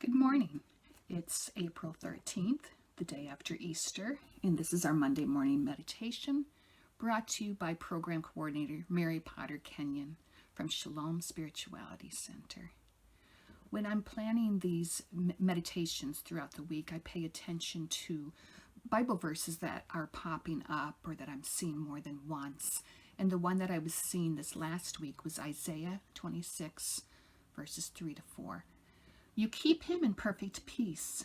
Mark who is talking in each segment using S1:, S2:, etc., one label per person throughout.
S1: Good morning. It's April 13th, the day after Easter, and this is our Monday morning meditation brought to you by Program Coordinator Mary Potter Kenyon from Shalom Spirituality Center. When I'm planning these meditations throughout the week, I pay attention to Bible verses that are popping up or that I'm seeing more than once. And the one that I was seeing this last week was Isaiah 26, verses 3 to 4. You keep him in perfect peace,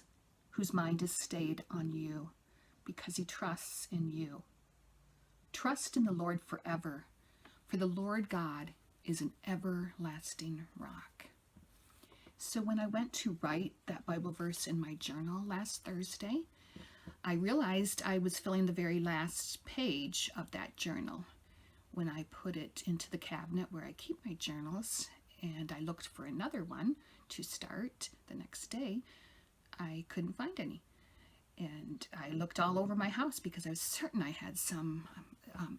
S1: whose mind is stayed on you, because he trusts in you. Trust in the Lord forever, for the Lord God is an everlasting rock. So when I went to write that Bible verse in my journal last Thursday, I realized I was filling the very last page of that journal. When I put it into the cabinet where I keep my journals, and I looked for another one to start the next day, I couldn't find any. And I looked all over my house because I was certain I had some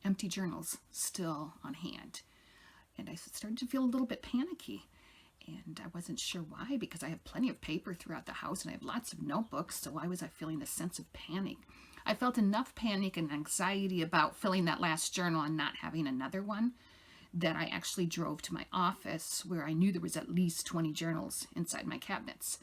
S1: empty journals still on hand. And I started to feel a little bit panicky. And I wasn't sure why, because I have plenty of paper throughout the house and I have lots of notebooks. So why was I feeling this sense of panic? I felt enough panic and anxiety about filling that last journal and not having another one that I actually drove to my office, where I knew there was at least 20 journals inside my cabinets.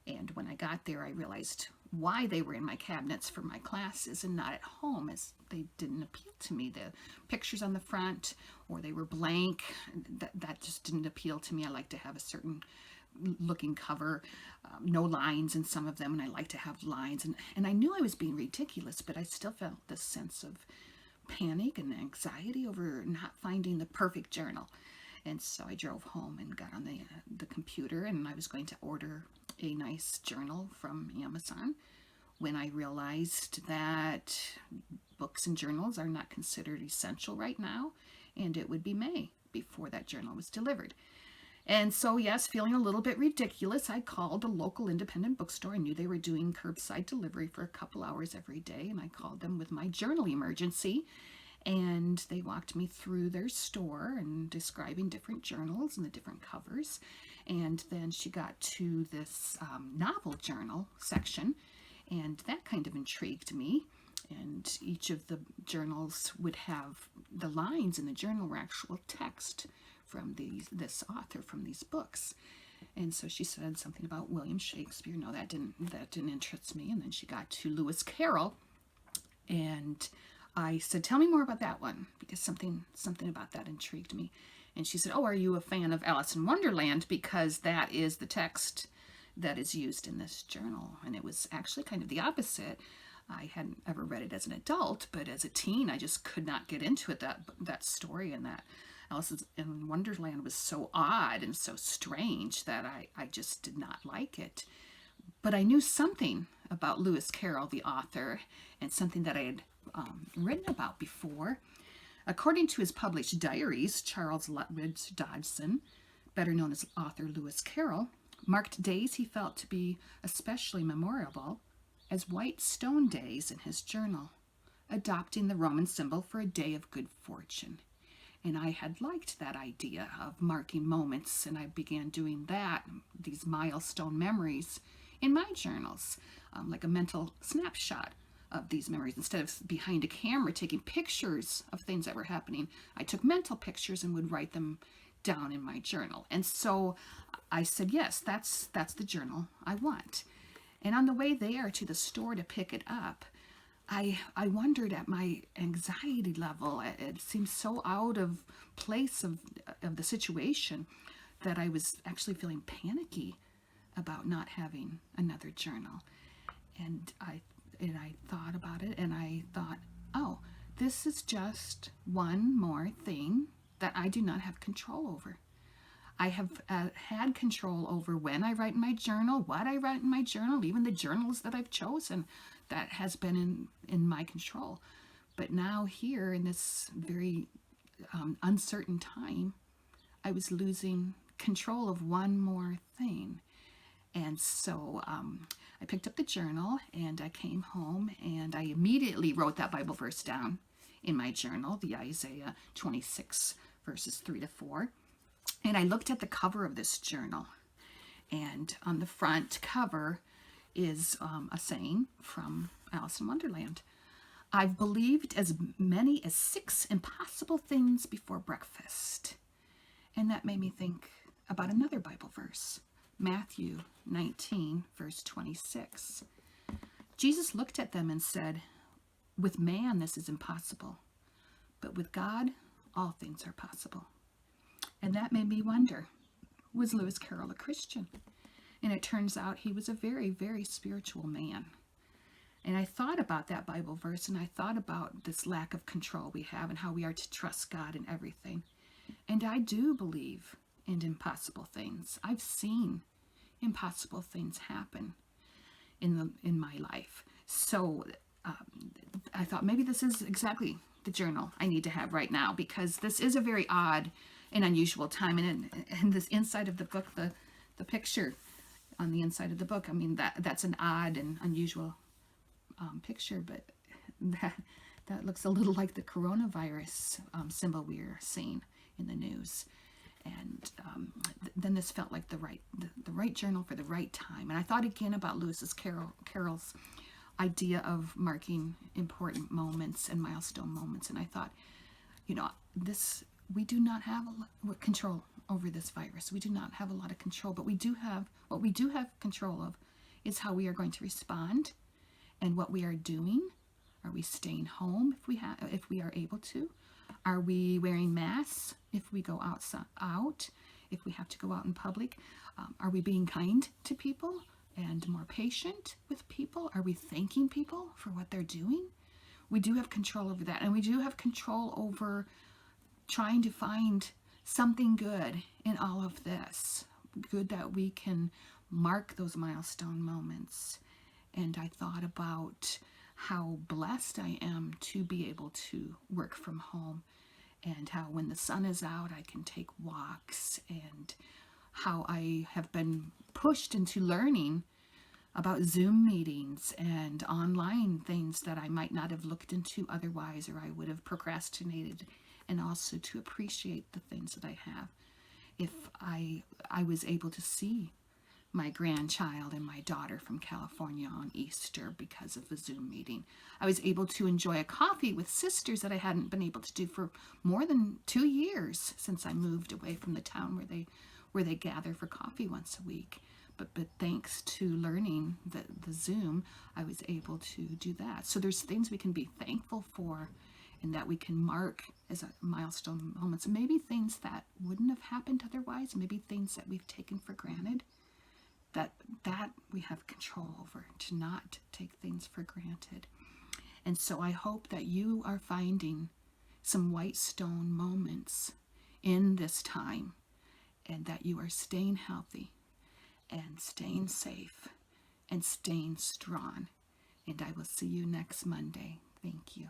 S1: And when I got there, I realized why they were in my cabinets for my classes and not at home, as they didn't appeal to me. The pictures on the front, or they were blank, that just didn't appeal to me. I like to have a certain looking cover, no lines in some of them, and I like to have lines. And I knew I was being ridiculous, but I still felt this sense of panic and anxiety over not finding the perfect journal. And so I drove home and got on the computer, and I was going to order a nice journal from Amazon when I realized that books and journals are not considered essential right now, and it would be May before that journal was delivered. And so, yes, feeling a little bit ridiculous, I called a local independent bookstore. I knew they were doing curbside delivery for a couple hours every day, and I called them with my journal emergency. And they walked me through their store and describing different journals and the different covers. And then she got to this novel journal section, and that kind of intrigued me. And each of the journals would have the lines in the journal were actual text from this author from these books. And so she said something about William Shakespeare. No, that didn't interest me. And then she got to Lewis Carroll, and I said, tell me more about that one, because something about that intrigued me. And she said, oh, are you a fan of Alice in Wonderland? Because that is the text that is used in this journal. And it was actually kind of the opposite. I hadn't ever read it as an adult, but as a teen, I just could not get into it, that story, and that Alice in Wonderland was so odd and so strange that I just did not like it. But I knew something about Lewis Carroll, the author, and something that I had written about before. According to his published diaries, Charles Lutwidge Dodgson, better known as author Lewis Carroll, marked days he felt to be especially memorable as white stone days in his journal, adopting the Roman symbol for a day of good fortune. And I had liked that idea of marking moments, and I began doing these milestone memories in my journals, like a mental snapshot of these memories. Instead of behind a camera taking pictures of things that were happening, I took mental pictures and would write them down in my journal. And so I said, yes, that's the journal I want. And on the way there to the store to pick it up, I wondered at my anxiety level. It seemed so out of place of the situation that I was actually feeling panicky about not having another journal. And I thought about it, and I thought, oh, this is just one more thing that I do not have control over. I have had control over when I write in my journal, what I write in my journal, even the journals that I've chosen. That has been in my control. But now here in this very uncertain time, I was losing control of one more thing. And so I picked up the journal and I came home and I immediately wrote that Bible verse down in my journal, the Isaiah 26 verses 3 to 4. And I looked at the cover of this journal, And on the front cover is a saying from Alice in Wonderland. I've believed as many as 6 impossible things before breakfast. And that made me think about another Bible verse, Matthew 19, verse 26. Jesus looked at them and said, with man this is impossible, but with God all things are possible. And that made me wonder, was Lewis Carroll a Christian? And it turns out he was a very, very spiritual man. And I thought about that Bible verse, and I thought about this lack of control we have and how we are to trust God in everything. And I do believe in impossible things. I've seen impossible things happen in my life. So I thought maybe this is exactly the journal I need to have right now, because this is a very odd and unusual time. And this inside of the book, the picture on the inside of the book, I mean, that's an odd and unusual picture, but that looks a little like the coronavirus symbol we're seeing in the news. And then this felt like the right journal for the right time. And I thought again about Carroll's idea of marking important moments and milestone moments. And I thought, we do not have control over this virus. We do not have a lot of control, but what we do have control of is how we are going to respond and what we are doing. Are we staying home if we are able to? Are we wearing masks if we go out, if we have to go out in public? Are we being kind to people and more patient with people? Are we thanking people for what they're doing? We do have control over that, and we do have control over trying to find something good in all of this. Good that we can mark those milestone moments. And I thought about how blessed I am to be able to work from home, and how when the sun is out I can take walks, and how I have been pushed into learning about Zoom meetings and online things that I might not have looked into otherwise, or I would have procrastinated, and also to appreciate the things that I have. If I was able to see my grandchild and my daughter from California on Easter because of the Zoom meeting. I was able to enjoy a coffee with sisters that I hadn't been able to do for more than 2 years since I moved away from the town where they gather for coffee once a week. But thanks to learning the Zoom, I was able to do that. So there's things we can be thankful for and that we can mark as a milestone moments. Maybe things that wouldn't have happened otherwise, maybe things that we've taken for granted. That we have control over, to not take things for granted. And so I hope that you are finding some white stone moments in this time, and that you are staying healthy and staying safe and staying strong. And I will see you next Monday. Thank you.